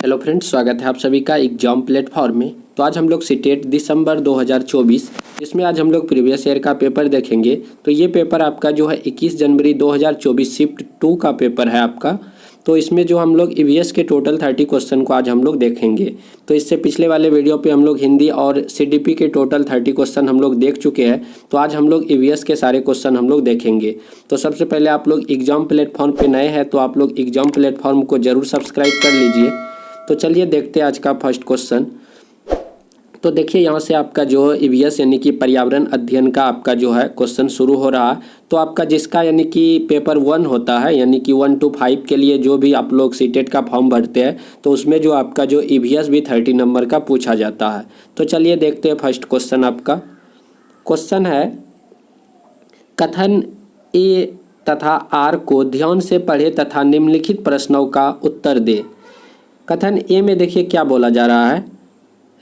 Hello friends, स्वागत है आप सभी का एग्जाम प्लेटफॉर्म में। तो आज हम लोग सीटेट दिसंबर 2024 इसमें आज हम लोग प्रीवियस ईयर का पेपर देखेंगे। तो ये पेपर आपका जो है 21 जनवरी 2024 शिफ्ट 2 का पेपर है आपका। तो इसमें जो हम लोग ईवीएस के टोटल 30 क्वेश्चन को आज हम लोग देखेंगे। तो इससे पिछले वाले वीडियो पे हम लोग हिंदी और सीडीपी के टोटल 30 क्वेश्चन हम लोग देख चुके हैं। तो आज हम लोग ईवीएस के सारे क्वेश्चन हम लोग देखेंगे। तो सबसे पहले आप लोग एग्जाम प्लेटफॉर्म पे नए हैं तो आप लोग एग्जाम प्लेटफॉर्म को ज़रूर सब्सक्राइब कर लीजिए। तो चलिए देखते हैं आज का फर्स्ट क्वेश्चन। तो देखिए यहाँ से आपका जो ईवीएस यानी कि पर्यावरण अध्ययन का आपका जो है क्वेश्चन शुरू हो रहा है। तो आपका जिसका यानी कि पेपर 1 होता है यानी कि 1 to 5 के लिए जो भी आप लोग सीटेट का फॉर्म भरते हैं तो उसमें जो आपका जो ईवीएस भी 30 नंबर का पूछा जाता है। तो चलिए देखते हैं फर्स्ट क्वेश्चन। आपका क्वेश्चन है कथन ए तथा आर को ध्यान से पढ़े तथा निम्नलिखित प्रश्नों का उत्तर दे। कथन ए में देखिए क्या बोला जा रहा है।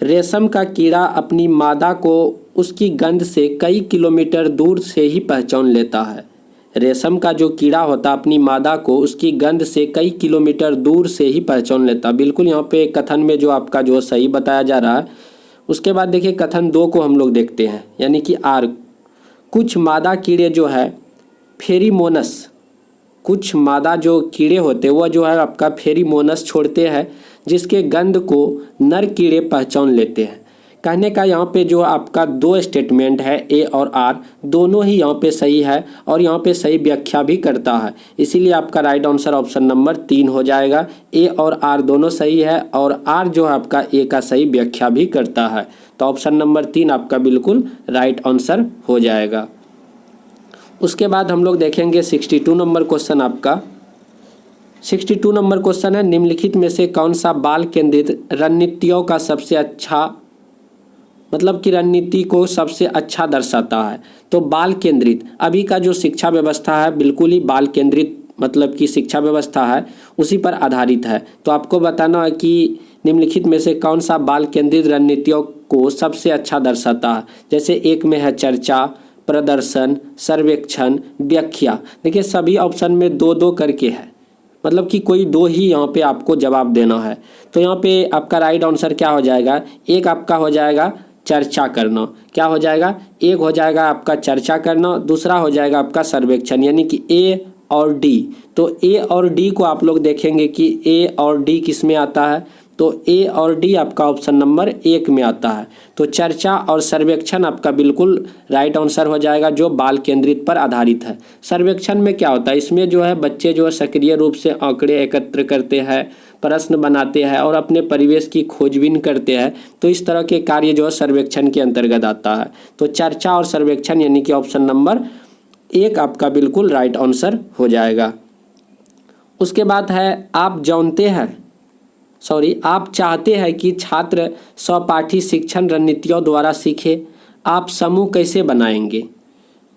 रेशम का कीड़ा अपनी मादा को उसकी गंध से कई किलोमीटर दूर से ही पहचान लेता है। रेशम का जो कीड़ा होता है अपनी मादा को उसकी गंध से कई किलोमीटर दूर से ही पहचान लेता है। बिल्कुल यहाँ पे कथन में जो आपका जो सही बताया जा रहा है। उसके बाद देखिए कथन 2 को हम लोग देखते हैं यानी कि आर। कुछ मादा कीड़े जो है फेरीमोनस, कुछ मादा जो कीड़े होते हैं वह जो है आपका फेरीमोनस छोड़ते हैं जिसके गंध को नर कीड़े पहचान लेते हैं। कहने का यहाँ पे जो आपका 2 स्टेटमेंट है ए और आर दोनों ही यहाँ पे सही है और यहाँ पे सही व्याख्या भी करता है। इसीलिए आपका राइट आंसर ऑप्शन नंबर 3 हो जाएगा। ए और आर दोनों सही है और आर जो है आपका ए का सही व्याख्या भी करता है। तो ऑप्शन नंबर 3 आपका बिल्कुल राइट आंसर हो जाएगा। उसके बाद हम लोग देखेंगे 62 नंबर क्वेश्चन। आपका 62 नंबर क्वेश्चन है निम्नलिखित में से कौन सा बाल केंद्रित रणनीतियों का सबसे अच्छा मतलब कि रणनीति को सबसे अच्छा दर्शाता है। तो बाल केंद्रित अभी का जो शिक्षा व्यवस्था है बिल्कुल ही बाल केंद्रित मतलब कि शिक्षा व्यवस्था है उसी पर आधारित है। तो आपको बताना है कि निम्नलिखित में से कौन सा बाल केंद्रित रणनीतियों को सबसे अच्छा दर्शाता है। जैसे एक में है चर्चा, प्रदर्शन, सर्वेक्षण, व्याख्या। देखिए सभी ऑप्शन में 2-2 करके है मतलब कि कोई 2 ही यहाँ पे आपको जवाब देना है। तो यहाँ पे आपका राइट आंसर क्या हो जाएगा। एक आपका हो जाएगा चर्चा करना। क्या हो जाएगा। एक हो जाएगा आपका चर्चा करना, दूसरा हो जाएगा आपका सर्वेक्षण यानी कि ए और डी। तो ए और डी को आप लोग देखेंगे कि ए और डी किस में आता है। तो ए और डी आपका ऑप्शन नंबर 1 में आता है। तो चर्चा और सर्वेक्षण आपका बिल्कुल राइट आंसर हो जाएगा जो बाल केंद्रित पर आधारित है। सर्वेक्षण में क्या होता है, इसमें जो है बच्चे जो है सक्रिय रूप से आंकड़े एकत्र करते हैं, प्रश्न बनाते हैं और अपने परिवेश की खोजबीन करते हैं। तो इस तरह के कार्य जो है सर्वेक्षण के अंतर्गत आता है। तो चर्चा और सर्वेक्षण यानी कि ऑप्शन नंबर 1 आपका बिल्कुल राइट आंसर हो जाएगा। उसके बाद है आप चाहते हैं कि छात्र सहपाठी शिक्षण रणनीतियों द्वारा सीखे। आप समूह कैसे बनाएंगे।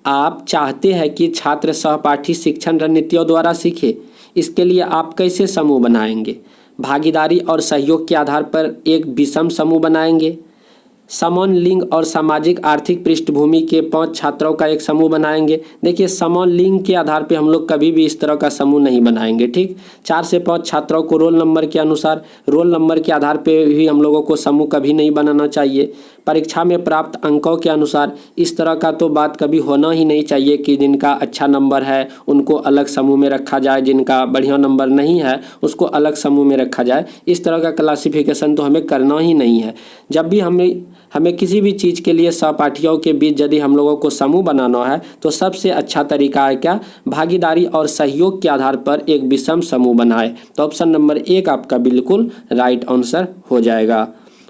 आप चाहते हैं कि छात्र सहपाठी शिक्षण रणनीतियों द्वारा सीखे, इसके लिए आप कैसे समूह बनाएंगे। भागीदारी और सहयोग के आधार पर एक विषम समूह बनाएंगे। समान लिंग और सामाजिक आर्थिक पृष्ठभूमि के 5 छात्रों का एक समूह बनाएंगे। देखिए समान लिंग के आधार पे हम लोग कभी भी इस तरह का समूह नहीं बनाएंगे। ठीक, 4 से 5 छात्रों को रोल नंबर के अनुसार रोल नंबर के आधार पे भी हम लोगों को समूह कभी नहीं बनाना चाहिए। परीक्षा में प्राप्त अंकों के अनुसार इस तरह का तो बात कभी होना ही नहीं चाहिए कि जिनका अच्छा नंबर है उनको अलग समूह में रखा जाए, जिनका बढ़िया नंबर नहीं है उसको अलग समूह में रखा जाए। इस तरह का क्लासिफिकेशन तो हमें करना ही नहीं है। जब भी हमें किसी भी चीज़ के लिए सहपाठियों के बीच यदि हम लोगों को समूह बनाना है तो सबसे अच्छा तरीका है क्या, भागीदारी और सहयोग के आधार पर एक विषम समूह बनाए। तो ऑप्शन नंबर 1 आपका बिल्कुल राइट आंसर हो जाएगा।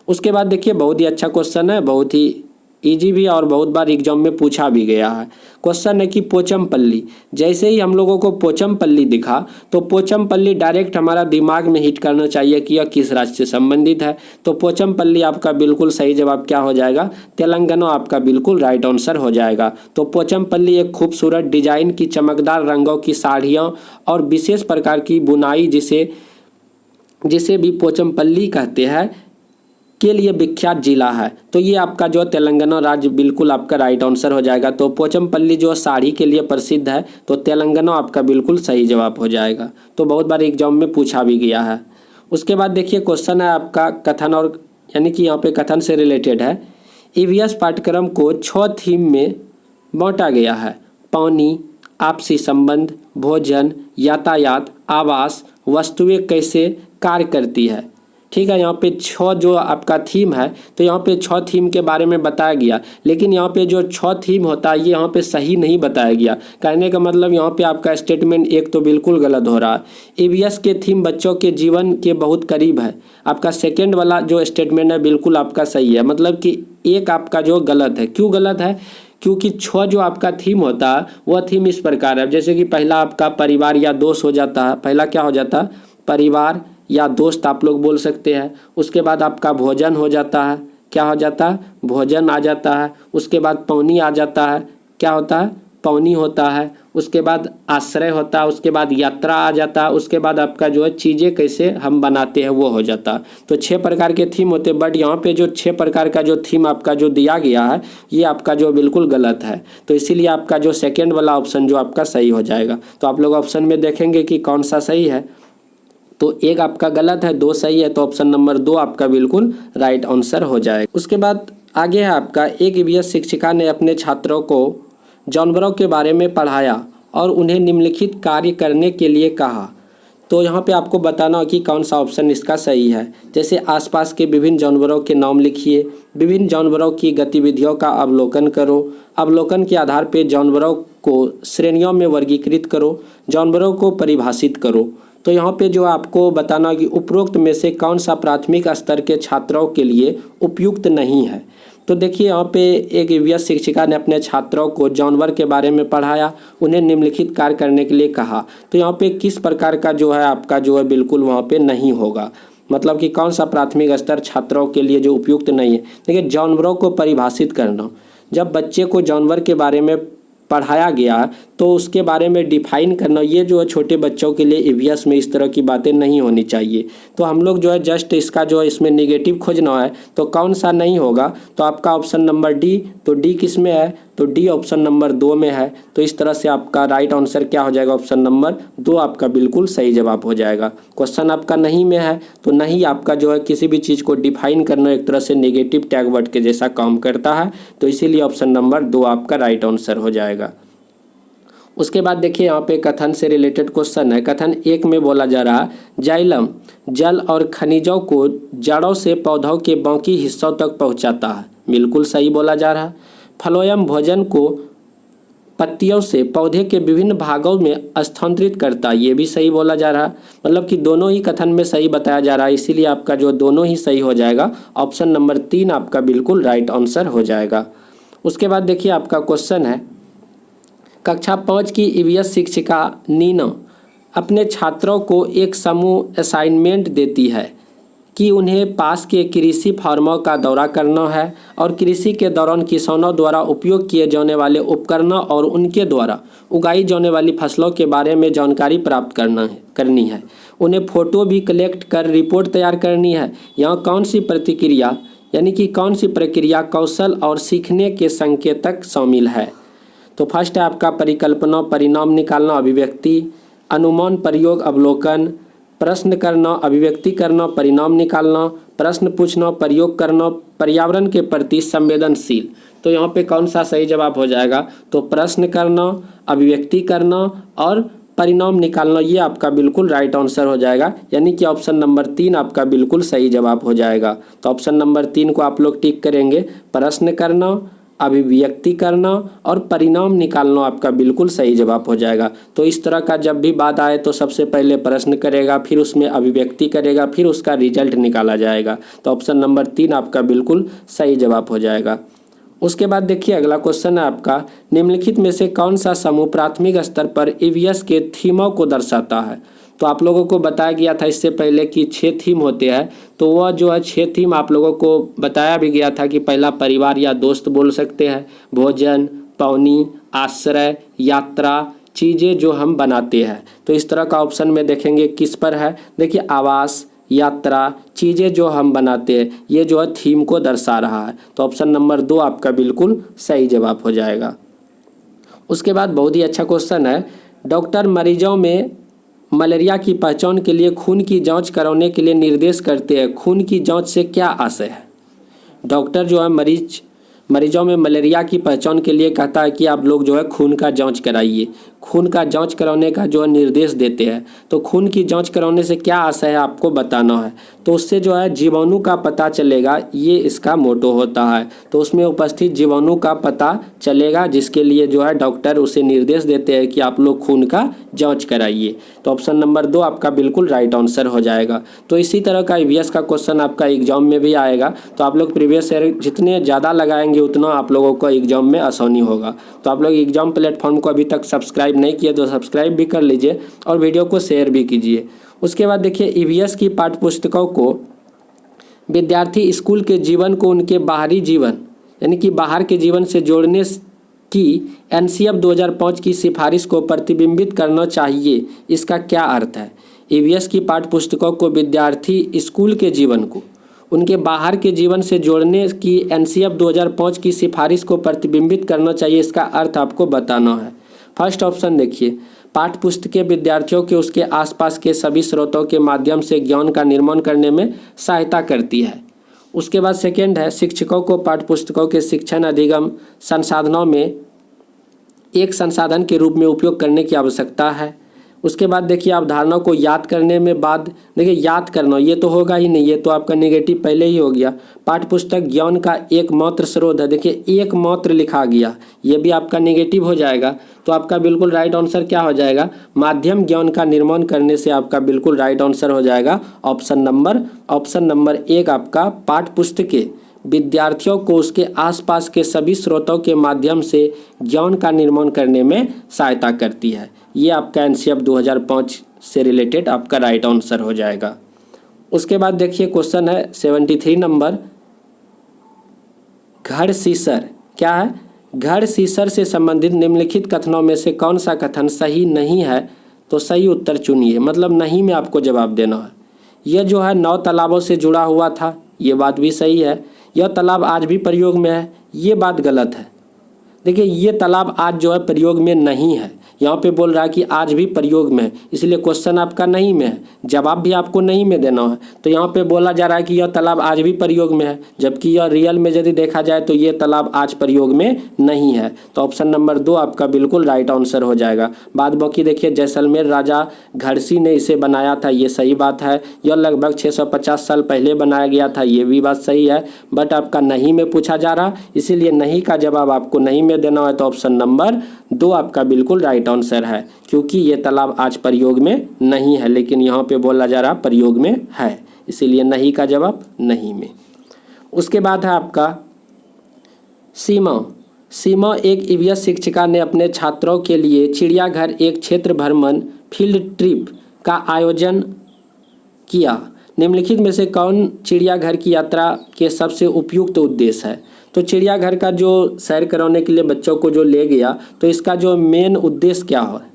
उसके बाद देखिए बहुत ही अच्छा क्वेश्चन है, बहुत ही इजी भी और बहुत बार एग्जाम में पूछा भी गया है। क्वेश्चन है कि पोचमपल्ली। जैसे ही हम लोगों को पोचमपल्ली दिखा तो पोचमपल्ली डायरेक्ट हमारा दिमाग में हिट करना चाहिए कि यह किस राज्य से संबंधित है। तो पोचमपल्ली आपका बिल्कुल सही जवाब क्या हो जाएगा, तेलंगाना आपका बिल्कुल राइट आंसर हो जाएगा। तो पोचमपल्ली एक खूबसूरत डिजाइन की चमकदार रंगों की साड़ियाँ और विशेष प्रकार की बुनाई जिसे भी पोचमपल्ली कहते हैं के लिए विख्यात जिला है। तो ये आपका जो तेलंगाना राज्य बिल्कुल आपका राइट आंसर हो जाएगा। तो पोचमपल्ली जो साड़ी के लिए प्रसिद्ध है तो तेलंगाना आपका बिल्कुल सही जवाब हो जाएगा। तो बहुत बार एग्जाम में पूछा भी गया है। उसके बाद देखिए क्वेश्चन है आपका कथन, और यानी कि यहाँ पे कथन से रिलेटेड है। ईवीएस पाठ्यक्रम को 6 थीम में बांटा गया है। पानी, आपसी संबंध, भोजन, यातायात, आवास, वस्तुएं कैसे कार्य करती है। ठीक है, यहाँ पे 6 जो आपका थीम है, तो यहाँ पे 6 थीम के बारे में बताया गया, लेकिन यहाँ पे जो 6 थीम होता है ये यहाँ पे सही नहीं बताया गया। कहने का मतलब यहाँ पे आपका स्टेटमेंट एक तो बिल्कुल गलत हो रहा है। ईवीएस के थीम बच्चों के जीवन के बहुत करीब है। आपका सेकेंड वाला जो स्टेटमेंट है बिल्कुल आपका सही है, मतलब कि एक आपका जो गलत है। क्यों गलत है? क्योंकि 6 जो आपका थीम होता है वह थीम इस प्रकार है, जैसे कि पहला आपका परिवार या दोस्त हो जाता है। पहला क्या हो जाता है? परिवार या दोस्त आप लोग बोल सकते हैं। उसके बाद आपका भोजन हो जाता है। क्या हो जाता है? भोजन आ जाता है। उसके बाद पानी आ जाता है। क्या होता है? पानी होता है। उसके बाद आश्रय होता है। उसके बाद यात्रा आ जाता है। उसके बाद आपका जो है चीज़ें कैसे हम बनाते हैं वो हो जाता है। तो 6 प्रकार के थीम होते हैं, बट यहाँ पे जो 6 प्रकार का जो थीम आपका जो दिया गया है ये आपका जो बिल्कुल गलत है। तो इसीलिए आपका जो सेकेंड वाला ऑप्शन जो आपका सही हो जाएगा। तो आप लोग ऑप्शन में देखेंगे कि कौन सा सही है। तो एक आपका गलत है, 2 सही है, तो ऑप्शन नंबर 2 आपका बिल्कुल राइट आंसर हो जाएगा। उसके बाद आगे है आपका, एक ईवीएस शिक्षिका ने अपने छात्रों को जानवरों के बारे में पढ़ाया और उन्हें निम्नलिखित कार्य करने के लिए कहा। तो यहाँ पे आपको बताना हो कि कौन सा ऑप्शन इसका सही है। जैसे आसपास के विभिन्न जानवरों के नाम लिखिए, विभिन्न जानवरों की गतिविधियों का अवलोकन करो, अवलोकन के आधार पर जानवरों को श्रेणियों में वर्गीकृत करो, जानवरों को परिभाषित करो। तो यहाँ पे जो आपको बताना कि उपरोक्त में से कौन सा प्राथमिक स्तर के छात्रों के लिए उपयुक्त नहीं है। तो देखिए यहाँ पे एक ईवीएस शिक्षिका ने अपने छात्रों को जानवर के बारे में पढ़ाया, उन्हें निम्नलिखित कार्य करने के लिए कहा। तो यहाँ पे किस प्रकार का जो है आपका जो है बिल्कुल वहाँ पे नहीं होगा, मतलब कि कौन सा प्राथमिक स्तर छात्रों के लिए जो उपयुक्त नहीं है। देखिए जानवरों को परिभाषित करना, जब बच्चे को जानवर के बारे में पढ़ाया गया तो उसके बारे में डिफाइन करना, ये जो है छोटे बच्चों के लिए ईवीएस में इस तरह की बातें नहीं होनी चाहिए। तो हम लोग जो है जस्ट इसका जो है इसमें नेगेटिव खोजना है, तो कौन सा नहीं होगा, तो आपका ऑप्शन नंबर डी। तो डी किस में है? तो डी ऑप्शन नंबर 2 में है। तो इस तरह से आपका राइट आंसर क्या हो जाएगा? ऑप्शन नंबर 2 आपका बिल्कुल सही जवाब हो जाएगा। क्वेश्चन आपका नहीं में है, तो नहीं आपका जो है किसी भी चीज़ को डिफाइन करना एक तरह से नेगेटिव टैग वर्ड के जैसा काम करता है, तो इसीलिए ऑप्शन नंबर 2 आपका राइट आंसर हो जाएगा। उसके बाद देखिए यहाँ पे कथन से रिलेटेड क्वेश्चन है। कथन 1 में बोला जा रहा है, जाइलम जल और खनिजों को जड़ों से पौधों के बाकी हिस्सों तक पहुँचाता है। बिल्कुल सही बोला जा रहा है। फ्लोएम भोजन को पत्तियों से पौधे के विभिन्न भागों में स्थानांतरित करता है। ये भी सही बोला जा रहा है, मतलब कि दोनों ही कथन में सही बताया जा रहा है, इसीलिए आपका जो दोनों ही सही हो जाएगा। ऑप्शन नंबर 3 आपका बिल्कुल राइट आंसर हो जाएगा। उसके बाद देखिए आपका क्वेश्चन है, कक्षा 5 की ईवीएस शिक्षिका नीना अपने छात्रों को एक समूह असाइनमेंट देती है कि उन्हें पास के कृषि फार्मों का दौरा करना है और कृषि के दौरान किसानों द्वारा उपयोग किए जाने वाले उपकरणों और उनके द्वारा उगाई जाने वाली फसलों के बारे में जानकारी प्राप्त करनी है। उन्हें फ़ोटो भी कलेक्ट कर रिपोर्ट तैयार करनी है। यहाँ कौन सी प्रतिक्रिया यानी कि कौन सी प्रक्रिया, कौशल और सीखने के संकेतक शामिल है? तो फर्स्ट है आपका परिकल्पना, परिणाम निकालना, अभिव्यक्ति, अनुमान, प्रयोग, अवलोकन, प्रश्न करना, अभिव्यक्ति करना, परिणाम निकालना, प्रश्न पूछना, प्रयोग करना, पर्यावरण के प्रति संवेदनशील। तो यहाँ पे कौन सा सही जवाब हो जाएगा? तो प्रश्न करना, अभिव्यक्ति करना और परिणाम निकालना, ये आपका बिल्कुल राइट आंसर हो जाएगा, यानी कि ऑप्शन नंबर 3 आपका बिल्कुल सही जवाब हो जाएगा। तो ऑप्शन नंबर 3 को आप लोग टिक करेंगे। प्रश्न करना, अभिव्यक्ति करना और परिणाम निकालना आपका बिल्कुल सही जवाब हो जाएगा। तो इस तरह का जब भी बात आए तो सबसे पहले प्रश्न करेगा, फिर उसमें अभिव्यक्ति करेगा, फिर उसका रिजल्ट निकाला जाएगा। तो ऑप्शन नंबर 3 आपका बिल्कुल सही जवाब हो जाएगा। उसके बाद देखिए अगला क्वेश्चन है आपका, निम्नलिखित में से कौन सा समूह प्राथमिक स्तर पर ईवीएस के थीमों को दर्शाता है? तो आप लोगों को बताया गया था इससे पहले कि 6 थीम होते हैं, तो वह जो है 6 थीम आप लोगों को बताया भी गया था कि पहला परिवार या दोस्त बोल सकते हैं, भोजन, पानी, आश्रय, यात्रा, चीज़ें जो हम बनाते हैं। तो इस तरह का ऑप्शन में देखेंगे किस पर है। देखिए आवास, यात्रा, चीज़ें जो हम बनाते हैं, ये जो है थीम को दर्शा रहा है। तो ऑप्शन नंबर 2 आपका बिल्कुल सही जवाब हो जाएगा। उसके बाद बहुत ही अच्छा क्वेश्चन है, डॉक्टर मलेरिया की पहचान के लिए खून की जांच कराने के लिए निर्देश करते हैं। खून की जांच से क्या आशय है? डॉक्टर जो है मरीजों में मलेरिया की पहचान के लिए कहता है कि आप लोग जो है खून का जांच कराइए। खून का जांच कराने का जो है निर्देश देते हैं। तो खून की जांच कराने से क्या आशय है आपको बताना है। तो उससे जो है जीवाणु का पता चलेगा, ये इसका मोटो होता है। तो उसमें उपस्थित जीवाणु का पता चलेगा, जिसके लिए जो है डॉक्टर उसे निर्देश देते हैं कि आप लोग खून का जांच कराइए। तो ऑप्शन नंबर 2 आपका बिल्कुल राइट आंसर हो जाएगा। तो इसी तरह का ईवीएस का क्वेश्चन आपका एग्जाम में भी आएगा। तो आप लोग प्रीवियस ईयर जितने ज़्यादा लगाएंगे उतना आप लोगों को एग्जाम में आसानी होगा। तो आप लोग एग्जाम प्लेटफॉर्म को अभी तक सब्सक्राइब नहीं किए तो सब्सक्राइब भी कर लीजिए और वीडियो को शेयर भी कीजिए। उसके बाद देखिए, ईवीएस की पाठ्य पुस्तकों को विद्यार्थी स्कूल के जीवन को उनके बाहरी जीवन यानी कि बाहर के जीवन से जोड़ने की एनसीएफ 2005 की सिफारिश को प्रतिबिंबित करना चाहिए। इसका क्या अर्थ है? ईवीएस की पाठ्य पुस्तकों को विद्यार्थी स्कूल के जीवन को उनके बाहर के जीवन से जोड़ने की एनसीएफ 2005 की सिफारिश को प्रतिबिंबित करना चाहिए। इसका अर्थ आपको बताना है। फर्स्ट ऑप्शन देखिए, पाठ्य पुस्तकें विद्यार्थियों के उसके आसपास के सभी स्रोतों के माध्यम से ज्ञान का निर्माण करने में सहायता करती है। उसके बाद सेकेंड है, शिक्षकों को पाठ्य पुस्तकों के शिक्षण अधिगम संसाधनों में एक संसाधन के रूप में उपयोग करने की आवश्यकता है। उसके बाद देखिए, अवधारणाओं को याद करने में बाद देखिए याद करना ये तो होगा ही नहीं, ये तो आपका नेगेटिव पहले ही हो गया। पाठ्य पुस्तक ज्ञान का एकमात्र स्रोत है। देखिए एकमात्र लिखा गया, ये भी आपका नेगेटिव हो जाएगा। तो आपका बिल्कुल राइट आंसर क्या हो जाएगा? माध्यम ज्ञान का निर्माण करने से आपका बिल्कुल राइट आंसर हो जाएगा ऑप्शन नंबर 1 आपका पाठ्य पुस्तकें विद्यार्थियों को उसके आसपास के सभी स्रोतों के माध्यम से ज्ञान का निर्माण करने में सहायता करती है। ये आपका एनसीएफ 2005 से रिलेटेड आपका राइट आंसर हो जाएगा। उसके बाद देखिए क्वेश्चन है 73 नंबर, घड़ सीसर क्या है? घड़ सीसर से संबंधित निम्नलिखित कथनों में से कौन सा कथन सही नहीं है? तो सही उत्तर चुनिए, मतलब नहीं में आपको जवाब देना है। यह जो है 9 तालाबों से जुड़ा हुआ था, ये बात भी सही है। यह तालाब आज भी प्रयोग में है, ये बात गलत है। देखिए ये तालाब आज जो है प्रयोग में नहीं है, यहाँ पे बोल रहा है कि आज भी प्रयोग में है, इसलिए क्वेश्चन आपका नहीं में है, जवाब भी आपको नहीं में देना है। तो यहाँ पे बोला जा रहा है कि यह तालाब आज भी प्रयोग में है, जबकि यह रियल में यदि देखा जाए तो ये तालाब आज प्रयोग में नहीं है। तो ऑप्शन नंबर 2 आपका बिल्कुल राइट आंसर हो जाएगा। बाद बाकी देखिए, जैसलमेर राजा घड़सी ने इसे बनाया था, ये सही बात है। यह लगभग 650 साल पहले बनाया गया था, ये भी बात सही है। बट आपका नहीं में पूछा जा रहा, इसीलिए नहीं का जवाब आपको नहीं में देना है। तो ऑप्शन नंबर 2 आपका बिल्कुल राइट आंसर है, क्योंकि ये तालाब आज प्रयोग में नहीं है, लेकिन यहाँ पे बोला जा रहा प्रयोग में है, इसीलिए नहीं का जवाब नहीं में। उसके बाद है आपका सीमा एक ईवीएस शिक्षिका ने अपने छात्रों के लिए चिड़ियाघर एक क्षेत्र भ्रमण फील्ड ट्रिप का आयोजन किया। निम्नलिखित में से कौन चिड़ियाघर की यात्रा के सबसे उपयुक्त उद्देश्य है? तो चिड़ियाघर का जो सैर कराने के लिए बच्चों को जो ले गया, तो इसका जो मेन उद्देश्य क्या है?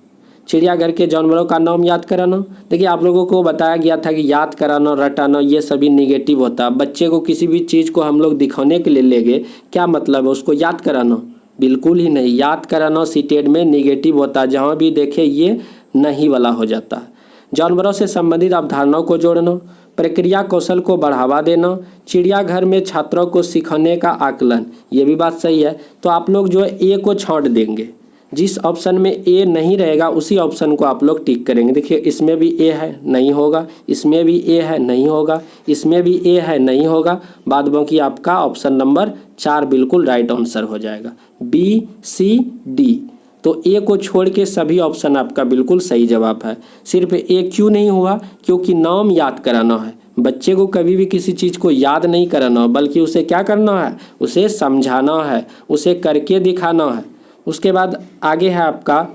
चिड़ियाघर के जानवरों का नाम याद कराना। देखिए आप लोगों को बताया गया था कि याद कराना, रटाना ये सभी नेगेटिव होता है। बच्चे को किसी भी चीज़ को हम लोग दिखाने के लिए ले गए, क्या मतलब है? उसको याद कराना? बिल्कुल ही नहीं। याद कराना सीटेड में नेगेटिव होता है, जहाँ भी देखे ये नहीं वाला हो जाता है। जानवरों से संबंधित अवधारणाओं को जोड़ना, प्रक्रिया कौशल को बढ़ावा देना, चिड़ियाघर में छात्रों को सिखाने का आकलन, ये भी बात सही है। तो आप लोग जो है ए को छांट देंगे, जिस ऑप्शन में ए नहीं रहेगा उसी ऑप्शन को आप लोग टिक करेंगे। देखिए इसमें भी ए है, नहीं होगा, इसमें भी ए है, नहीं होगा, इसमें भी ए है, नहीं होगा। बाद बाकी आपका ऑप्शन नंबर 4 बिल्कुल राइट आंसर हो जाएगा, बी सी डी। तो ए को छोड़ के सभी ऑप्शन आपका बिल्कुल सही जवाब है। सिर्फ ए क्यों नहीं हुआ? क्योंकि नाम याद कराना है। बच्चे को कभी भी किसी चीज़ को याद नहीं कराना, बल्कि उसे क्या करना है? उसे समझाना है, उसे करके दिखाना है। उसके बाद आगे है आपका,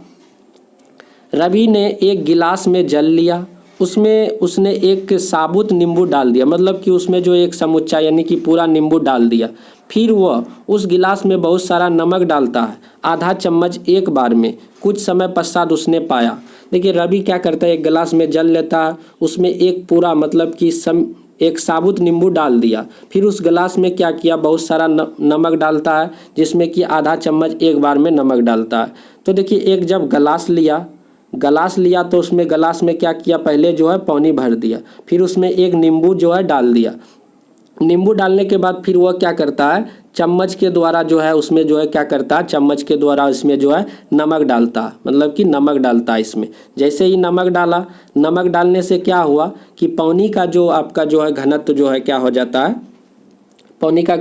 रवि ने एक गिलास में जल लिया, उसमें उसने एक साबुत नींबू डाल दिया, मतलब कि उसमें जो एक समुच्चा यानी कि पूरा नींबू डाल दिया। फिर वह उस गिलास में बहुत सारा नमक डालता है, आधा चम्मच एक बार में। कुछ समय पश्चात उसने पाया, देखिए रवि क्या करता है, एक गिलास में जल लेता है, उसमें एक पूरा मतलब कि एक साबुत नींबू डाल दिया। फिर उस गिलास में क्या किया, बहुत सारा नमक डालता है, जिसमें कि आधा चम्मच एक बार में नमक डालता है। तो देखिए एक जब गिलास लिया, गलास लिया तो उसमें गलास में क्या किया, पहले जो है पानी भर दिया, फिर उसमें एक नींबू जो है डाल दिया। नींबू डालने के बाद फिर वह क्या करता है, चम्मच के द्वारा जो है उसमें जो है क्या करता है, चम्मच के द्वारा इसमें जो है नमक डालता है, मतलब कि नमक डालता है इसमें। जैसे ही नमक डाला, नमक डालने से क्या हुआ कि पानी का जो आपका जो है घनत्व जो है क्या हो जाता है, पानी का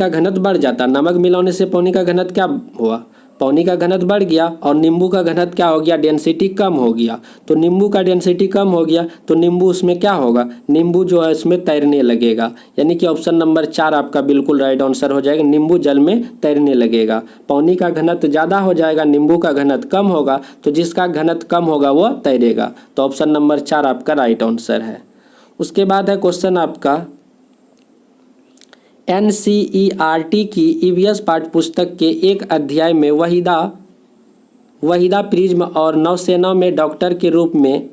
घनत्व बढ़ जाता है। नमक मिलाने से पानी का घनत्व क्या हुआ, पानी का घनत्व बढ़ गया और नींबू का घनत्व क्या हो गया, डेंसिटी कम हो गया। तो नींबू का डेंसिटी कम हो गया तो नींबू उसमें क्या होगा, नींबू जो है इसमें तैरने लगेगा। यानी कि ऑप्शन नंबर 4 आपका बिल्कुल राइट आंसर हो जाएगा, नींबू जल में तैरने लगेगा। पानी का घनत्व ज़्यादा हो जाएगा, नींबू का घनत्व कम होगा, तो जिसका घनत्व कम होगा वह तैरेगा। तो ऑप्शन नंबर 4 आपका राइट आंसर है। उसके बाद है क्वेश्चन आपका NCERT की EVS पाठ्य पुस्तक के एक अध्याय में वहीदा प्रिज्म और नौसेना में डॉक्टर के रूप में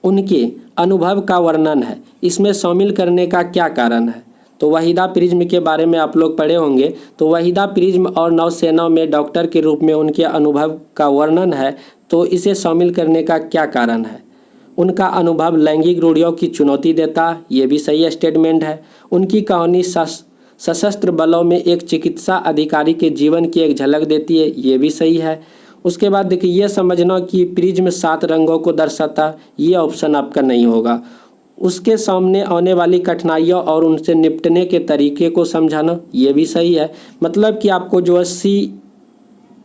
उनके अनुभव का वर्णन है, इसमें शामिल करने का क्या कारण है। तो वहीदा प्रिज्म के बारे में आप लोग पढ़े होंगे। तो वहीदा प्रिज्म और नौसेना में डॉक्टर के रूप में उनके अनुभव का वर्णन है, तो इसे शामिल करने का क्या कारण है। उनका अनुभव लैंगिक रूढ़ियों की चुनौती देता, ये भी सही स्टेटमेंट है। उनकी कहानी सशस्त्र बलों में एक चिकित्सा अधिकारी के जीवन की एक झलक देती है, ये भी सही है। उसके बाद देखिए, ये समझना कि प्रिज्म 7 रंगों को दर्शाता, ये ऑप्शन आपका नहीं होगा। उसके सामने आने वाली कठिनाइयों और उनसे निपटने के तरीके को समझाना, ये भी सही है। मतलब कि आपको जो है सी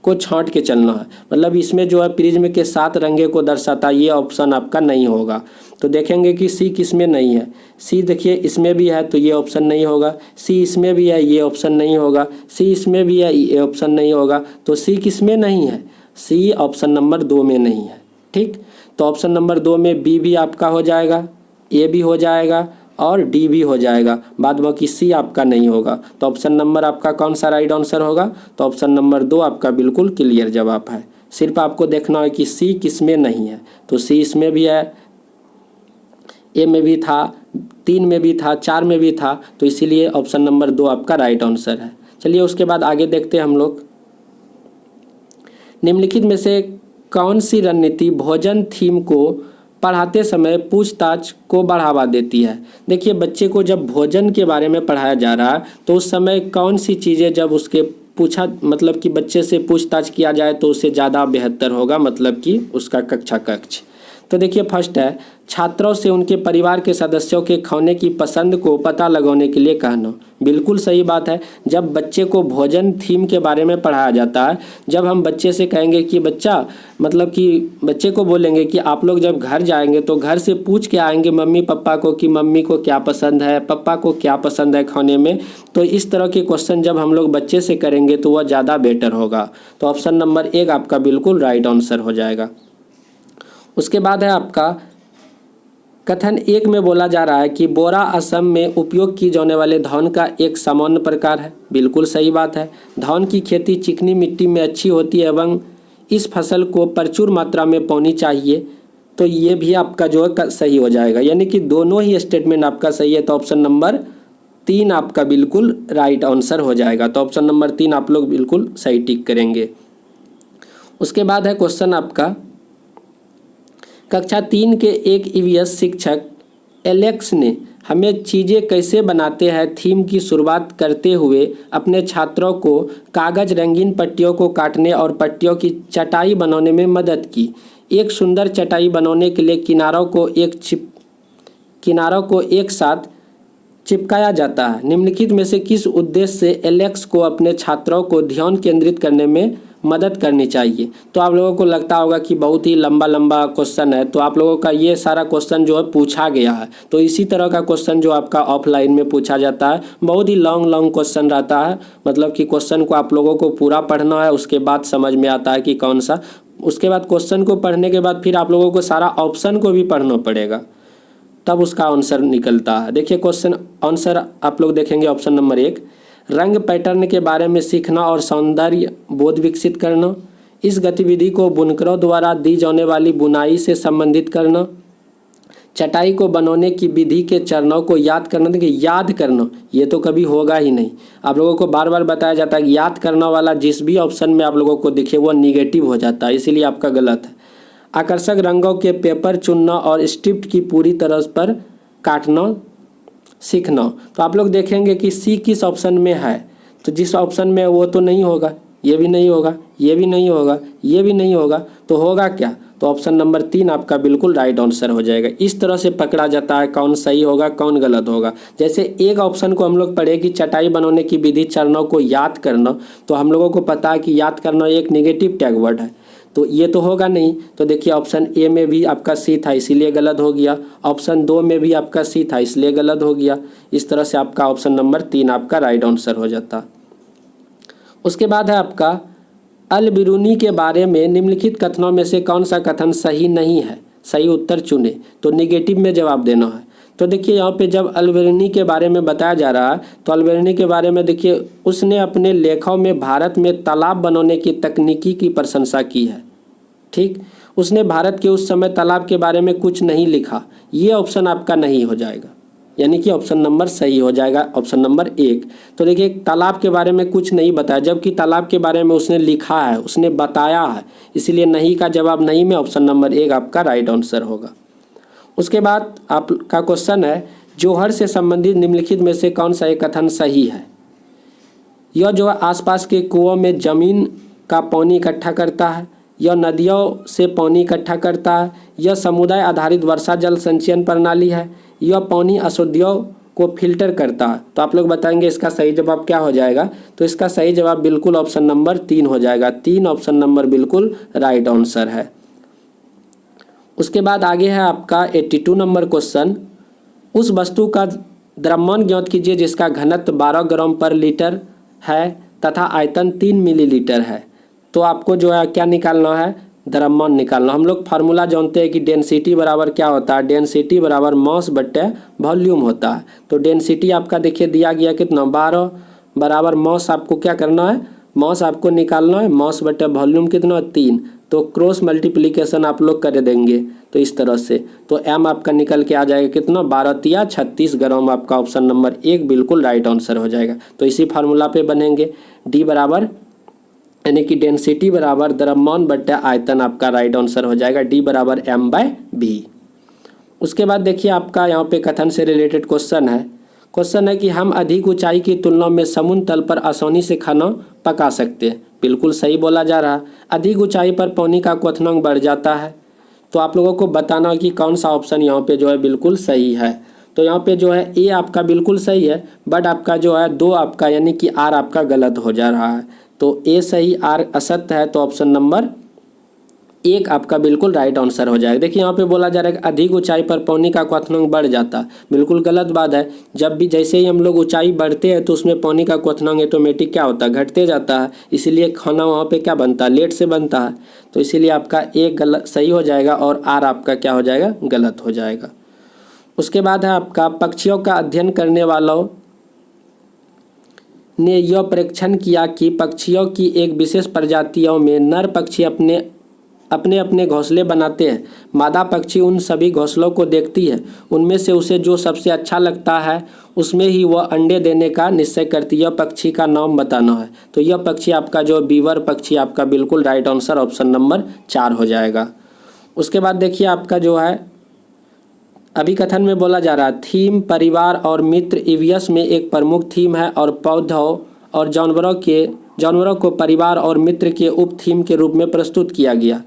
को छांट के चलना है, मतलब इसमें जो है प्रिज्म के 7 रंगे को दर्शाता, ये ऑप्शन आपका नहीं होगा। तो देखेंगे कि सी किसमें नहीं है। सी देखिए इसमें भी है तो ये ऑप्शन नहीं होगा, सी इसमें भी है ये ऑप्शन नहीं होगा, सी इसमें भी है ये ऑप्शन नहीं होगा। तो सी किसमें नहीं है, सी ऑप्शन नंबर 2 में नहीं है। ठीक, तो ऑप्शन नंबर 2 में बी भी आपका हो जाएगा, ए भी हो जाएगा और डी भी हो जाएगा, बाद बाकी सी आपका नहीं होगा। तो ऑप्शन नंबर आपका कौन सा राइट आंसर होगा, तो ऑप्शन नंबर 2 आपका बिल्कुल क्लियर जवाब है। सिर्फ आपको देखना है कि सी किसमें नहीं है। तो सी इसमें भी है, ए में भी था, 3 में भी था, 4 में भी था, तो इसीलिए ऑप्शन नंबर 2 आपका राइट आंसर है। चलिए उसके बाद आगे देखते हैं हम लोग। निम्नलिखित में से कौन सी रणनीति भोजन थीम को पढ़ाते समय पूछताछ को बढ़ावा देती है। देखिए, बच्चे को जब भोजन के बारे में पढ़ाया जा रहा है तो उस समय कौन सी चीज़ें जब उसके मतलब कि बच्चे से पूछताछ किया जाए तो उससे ज़्यादा बेहतर होगा, मतलब कि उसका कक्ष। तो देखिए, फर्स्ट है छात्रों से उनके परिवार के सदस्यों के खाने की पसंद को पता लगाने के लिए कहना। बिल्कुल सही बात है। जब बच्चे को भोजन थीम के बारे में पढ़ाया जाता है, जब हम बच्चे से कहेंगे कि बच्चा, मतलब कि बच्चे को बोलेंगे कि आप लोग जब घर जाएंगे तो घर से पूछ के आएंगे मम्मी पापा को कि मम्मी को क्या पसंद है, पापा को क्या पसंद है खाने में। तो इस तरह के क्वेश्चन जब हम लोग बच्चे से करेंगे तो वह ज़्यादा बेटर होगा। तो ऑप्शन नंबर 1 आपका बिल्कुल राइट आंसर हो जाएगा। उसके बाद है आपका कथन 1 में बोला जा रहा है कि बोरा असम में उपयोग की जाने वाले धान का एक सामान्य प्रकार है। बिल्कुल सही बात है। धान की खेती चिकनी मिट्टी में अच्छी होती है एवं इस फसल को प्रचुर मात्रा में पानी चाहिए। तो ये भी आपका जो है सही हो जाएगा, यानी कि दोनों ही स्टेटमेंट आपका सही है। तो ऑप्शन नंबर 3 आपका बिल्कुल राइट आंसर हो जाएगा। तो ऑप्शन नंबर 3 आप लोग बिल्कुल सही टिक करेंगे। उसके बाद है क्वेश्चन आपका कक्षा 3 के एक EVS शिक्षक एलेक्स ने हमें चीज़ें कैसे बनाते हैं थीम की शुरुआत करते हुए अपने छात्रों को कागज़ रंगीन पट्टियों को काटने और पट्टियों की चटाई बनाने में मदद की। एक सुंदर चटाई बनाने के लिए किनारों को एक साथ चिपकाया जाता है। निम्नलिखित में से किस उद्देश्य से एलेक्स को अपने छात्रों को ध्यान केंद्रित करने में मदद करनी चाहिए। तो आप लोगों को लगता होगा कि बहुत ही लंबा क्वेश्चन है, तो आप लोगों का ये सारा क्वेश्चन जो है पूछा गया है। तो इसी तरह का क्वेश्चन जो आपका ऑफलाइन में पूछा जाता है, बहुत ही लॉन्ग क्वेश्चन रहता है। मतलब कि क्वेश्चन को आप लोगों को पूरा पढ़ना है, उसके बाद समझ में आता है कि कौन सा। उसके बाद क्वेश्चन को पढ़ने के बाद फिर आप लोगों को सारा ऑप्शन को भी पढ़ना पड़ेगा, तब उसका आंसर निकलता है। देखिए, क्वेश्चन आंसर आप लोग देखेंगे। ऑप्शन नंबर 1 रंग पैटर्न के बारे में सीखना और सौंदर्य बोध विकसित करना। इस गतिविधि को बुनकरों द्वारा दी जाने वाली बुनाई से संबंधित करना। चटाई को बनाने की विधि के चरणों को याद करना। देखिए याद करना ये तो कभी होगा ही नहीं। आप लोगों को बार बार बताया जाता है कि याद करना वाला जिस भी ऑप्शन में आप लोगों को दिखे वो निगेटिव हो जाता है, इसीलिए आपका गलत है। आकर्षक रंगों के पेपर चुनना और स्ट्रिप की पूरी तरह पर काटना सीखना। तो आप लोग देखेंगे कि सी किस ऑप्शन में है, तो जिस ऑप्शन में वो तो नहीं होगा, ये भी नहीं होगा, ये भी नहीं होगा, ये भी नहीं होगा, तो होगा क्या? तो ऑप्शन नंबर 3 आपका बिल्कुल राइट आंसर हो जाएगा। इस तरह से पकड़ा जाता है कौन सही होगा कौन गलत होगा। जैसे एक ऑप्शन को हम लोग पढ़े कि चटाई बनाने की विधि चरणों को याद करना, तो हम लोगों को पता है कि याद करना एक नेगेटिव टैग वर्ड है, तो ये तो होगा नहीं। तो देखिए ऑप्शन ए में भी आपका सी था इसीलिए गलत हो गया, ऑप्शन 2 में भी आपका सी था इसलिए गलत हो गया। इस तरह से आपका ऑप्शन नंबर 3 आपका राइट आंसर हो जाता। उसके बाद है आपका अल बिरूनी के बारे में निम्नलिखित कथनों में से कौन सा कथन सही नहीं है, सही उत्तर चुने। तो निगेटिव में जवाब देना है। तो देखिए यहाँ पे जब अल बिरूनी के बारे में बताया जा रहा है तो अल बिरूनी के बारे में देखिए उसने अपने लेखों में भारत में तालाब बनाने की तकनीकी की प्रशंसा की है। ठीक, उसने भारत के उस समय तालाब के बारे में कुछ नहीं लिखा। ये ऑप्शन आपका नहीं हो जाएगा, यानी कि ऑप्शन नंबर सही हो जाएगा, ऑप्शन नंबर 1। तो देखिए तालाब के बारे में कुछ नहीं बताया, जबकि तालाब के बारे में उसने लिखा है, उसने बताया है, इसलिए नहीं का जवाब नहीं में ऑप्शन नंबर 1 आपका राइट आंसर होगा। उसके बाद आपका क्वेश्चन है जौहर से संबंधित निम्नलिखित में से कौन सा एक कथन सही है। यह जो आसपास के कुओं में जमीन का पानी इकट्ठा करता है, यह नदियों से पानी इकट्ठा करता है, यह समुदाय आधारित वर्षा जल संचयन प्रणाली है, यह पानी अशुद्धियों को फिल्टर करता है। तो आप लोग बताएंगे इसका सही जवाब क्या हो जाएगा। तो इसका सही जवाब बिल्कुल ऑप्शन नंबर 3 हो जाएगा। 3 ऑप्शन नंबर बिल्कुल राइट आंसर है। उसके बाद आगे है आपका 82 नंबर क्वेश्चन। उस वस्तु का द्रव्यमान ज्ञात कीजिए जिसका घनत्व 12 ग्राम पर लीटर है तथा आयतन 3 मिलीलीटर है। तो आपको जो है क्या निकालना है, द्रव्यमान निकालना। हम लोग फार्मूला जानते हैं कि डेंसिटी बराबर क्या होता है, डेंसिटी बराबर मास बटे वॉल्यूम होता है। तो डेंसिटी आपका देखिए दिया गया कितना 12 बराबर मास आपको क्या करना है, मास आपको निकालना है, मास बटे वॉल्यूम कितना 3। तो क्रॉस मल्टीप्लिकेशन आप लोग कर देंगे तो इस तरह से, तो एम आपका निकल के आ जाएगा कितना 12 × 36 ग्राम। आपका ऑप्शन नंबर 1 बिल्कुल राइट आंसर हो जाएगा। तो इसी फार्मूला पे बनेंगे डी बराबर यानी कि डेंसिटी बराबर द्रव्यमान बटे आयतन आपका राइट आंसर हो जाएगा, डी बराबर m/v। उसके बाद देखिए आपका यहाँ पे कथन से रिलेटेड क्वेश्चन है कि हम अधिक ऊंचाई की तुलना में समुद्र तल पर आसानी से खाना पका सकते हैं। बिल्कुल सही बोला जा रहा है। अधिक ऊंचाई पर पानी का क्वथनांक बढ़ जाता है। तो आप लोगों को बताना कि कौन सा ऑप्शन यहाँ पे जो है बिल्कुल सही है। तो यहाँ पे जो है ए आपका बिल्कुल सही है, बट आपका जो है 2 आपका यानी कि आर आपका गलत हो जा रहा है। तो ए सही आर असत्य है, तो ऑप्शन नंबर 1 आपका बिल्कुल राइट आंसर हो जाएगा। देखिए यहाँ पे बोला जा रहा है कि अधिक ऊंचाई पर पानी का क्वथनांक बढ़ जाता है। बिल्कुल गलत बात है। जब भी जैसे ही हम लोग ऊंचाई बढ़ते हैं तो उसमें पानी का क्वथनांक ऑटोमेटिक क्या होता है, घटते जाता है। इसीलिए खाना वहाँ पे क्या बनता है, लेट से बनता है। तो इसीलिए आपका एक गलत सही हो जाएगा और आर आपका क्या हो जाएगा, गलत हो जाएगा। उसके बाद है आपका पक्षियों का अध्ययन करने वालों ने यह परीक्षण किया कि पक्षियों की एक विशेष प्रजातियों में नर पक्षी अपने घोंसले बनाते हैं। मादा पक्षी उन सभी घोंसलों को देखती है, उनमें से उसे जो सबसे अच्छा लगता है उसमें ही वह अंडे देने का निश्चय करती है। यह पक्षी का नाम बताना है। तो यह पक्षी आपका जो बीवर पक्षी आपका बिल्कुल राइट आंसर ऑप्शन नंबर 4 हो जाएगा। उसके बाद देखिए आपका जो है अभी कथन में बोला जा रहा है थीम परिवार और मित्र ईवीएस में एक प्रमुख थीम है और पौधों और जानवरों को परिवार और मित्र के उप थीम के रूप में प्रस्तुत किया गया।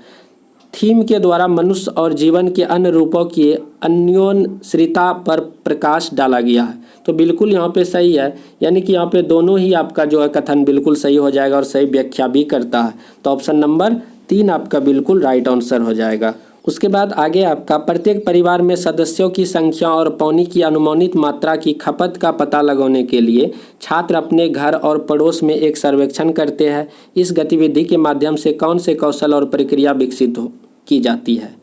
थीम के द्वारा मनुष्य और जीवन के अन्य रूपों की अन्योन्याश्रिता पर प्रकाश डाला गया है। तो बिल्कुल यहाँ पे सही है, यानी कि यहाँ पे दोनों ही आपका जो है कथन बिल्कुल सही हो जाएगा और सही व्याख्या भी करता है। तो ऑप्शन नंबर 3 आपका बिल्कुल राइट आंसर हो जाएगा। उसके बाद आगे आपका प्रत्येक परिवार में सदस्यों की संख्या और पानी की अनुमानित मात्रा की खपत का पता लगाने के लिए छात्र अपने घर और पड़ोस में एक सर्वेक्षण करते हैं। इस गतिविधि के माध्यम से कौन से कौशल और प्रक्रिया विकसित की जाती है।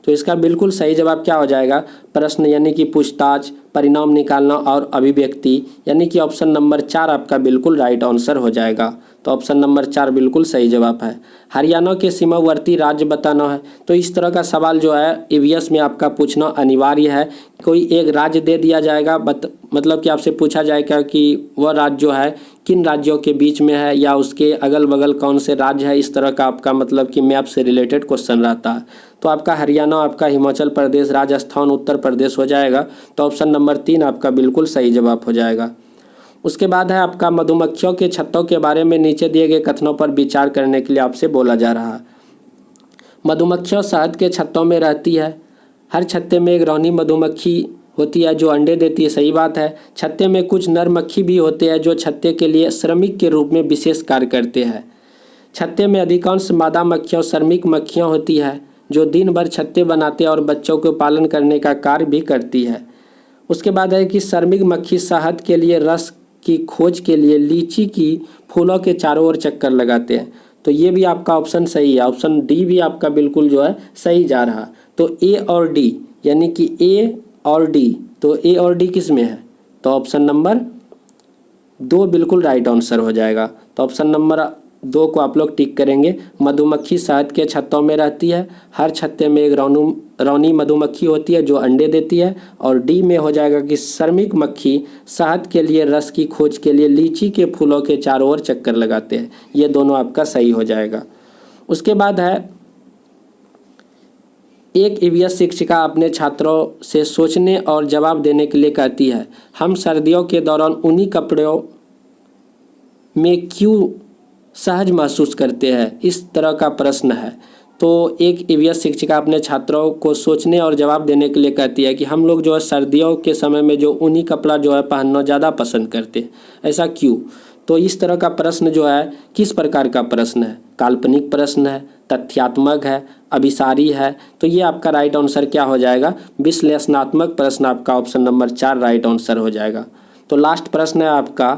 तो इसका बिल्कुल सही जवाब क्या हो जाएगा, प्रश्न यानी कि पूछताछ, परिणाम निकालना और अभिव्यक्ति, यानी कि ऑप्शन नंबर 4 आपका बिल्कुल राइट आंसर हो जाएगा। तो ऑप्शन नंबर 4 बिल्कुल सही जवाब है। हरियाणा के सीमावर्ती राज्य बताना है, तो इस तरह का सवाल जो है ईवीएस में आपका पूछना अनिवार्य है। कोई एक राज्य दे दिया जाएगा, मतलब कि आपसे पूछा जाएगा कि वह राज्य जो है किन राज्यों के बीच में है या उसके अगल बगल कौन से राज्य है। इस तरह का आपका मतलब कि मैप से रिलेटेड क्वेश्चन रहता है। तो आपका हरियाणा, आपका हिमाचल प्रदेश, राजस्थान, उत्तर प्रदेश हो जाएगा। तो ऑप्शन नंबर 3 आपका बिल्कुल सही जवाब हो जाएगा। उसके बाद है आपका मधुमक्खियों के छत्तों के बारे में नीचे दिए गए कथनों पर विचार करने के लिए आपसे बोला जा रहा है। मधुमक्खियाँ शहद के छत्तों में रहती है। हर छत्ते में एक रानी मधुमक्खी होती है जो अंडे देती है, सही बात है। छत्ते में कुछ नर मक्खी भी होते हैं जो छत्ते के लिए श्रमिक के रूप में विशेष कार्य करते हैं। छत्ते में अधिकांश मादा मक्खियाँ श्रमिक मक्खियाँ होती है जो दिन भर छत्ते बनाते हैं और बच्चों को पालन करने का कार्य भी करती है। उसके बाद है कि श्रमिक मक्खी शहद के लिए रस की खोज के लिए लीची की फूलों के चारों ओर चक्कर लगाते हैं। तो ये भी आपका ऑप्शन सही है। ऑप्शन डी भी आपका बिल्कुल जो है सही जा रहा। तो ए और डी, यानी कि ए और डी, तो ए और डी किस में है? तो ऑप्शन नंबर 2 बिल्कुल राइट आंसर हो जाएगा। तो ऑप्शन नंबर 2 को आप लोग टिक करेंगे। मधुमक्खी शहद के छत्तों में रहती है। हर छत्ते में एक रानी मधुमक्खी होती है जो अंडे देती है। और डी में हो जाएगा कि श्रमिक मक्खी शहद के लिए रस की खोज के लिए लीची के फूलों के चारों ओर चक्कर लगाते हैं। ये दोनों आपका सही हो जाएगा। उसके बाद है एक ईवीएस शिक्षिका अपने छात्रों से सोचने और जवाब देने के लिए कहती है, हम सर्दियों के दौरान ऊनी कपड़ों में क्यों सहज महसूस करते हैं? इस तरह का प्रश्न है। तो एक ईवीएस शिक्षिका अपने छात्रों को सोचने और जवाब देने के लिए कहती है कि हम लोग जो है सर्दियों के समय में जो ऊनी कपड़ा जो है पहनना ज़्यादा पसंद करते हैं, ऐसा क्यों? तो इस तरह का प्रश्न जो है किस प्रकार का प्रश्न है? काल्पनिक प्रश्न है, तथ्यात्मक है, अभिसारी है? तो ये आपका राइट आंसर क्या हो जाएगा? विश्लेषणात्मक प्रश्न आपका ऑप्शन नंबर 4 राइट आंसर हो जाएगा। तो लास्ट प्रश्न है आपका,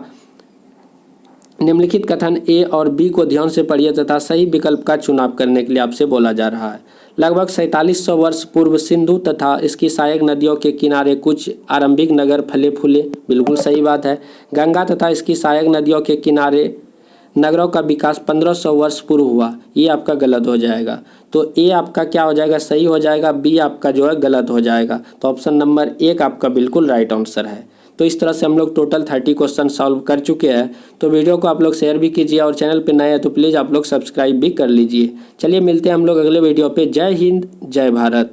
निम्नलिखित कथन ए और बी को ध्यान से पढ़िए तथा सही विकल्प का चुनाव करने के लिए आपसे बोला जा रहा है। लगभग 4700 वर्ष पूर्व सिंधु तथा इसकी सहायक नदियों के किनारे कुछ आरंभिक नगर फले फूले, बिल्कुल सही बात है। गंगा तथा इसकी सहायक नदियों के किनारे नगरों का विकास 1500 वर्ष पूर्व हुआ, ये आपका गलत हो जाएगा। तो ए आपका क्या हो जाएगा? सही हो जाएगा। बी आपका जो है गलत हो जाएगा। तो ऑप्शन नंबर 1 आपका बिल्कुल राइट आंसर है। तो इस तरह से हम लोग टोटल 30 क्वेश्चन सॉल्व कर चुके हैं। तो वीडियो को आप लोग शेयर भी कीजिए और चैनल पे नए हैं तो प्लीज़ आप लोग सब्सक्राइब भी कर लीजिए। चलिए मिलते हैं हम लोग अगले वीडियो पे। जय हिंद, जय भारत।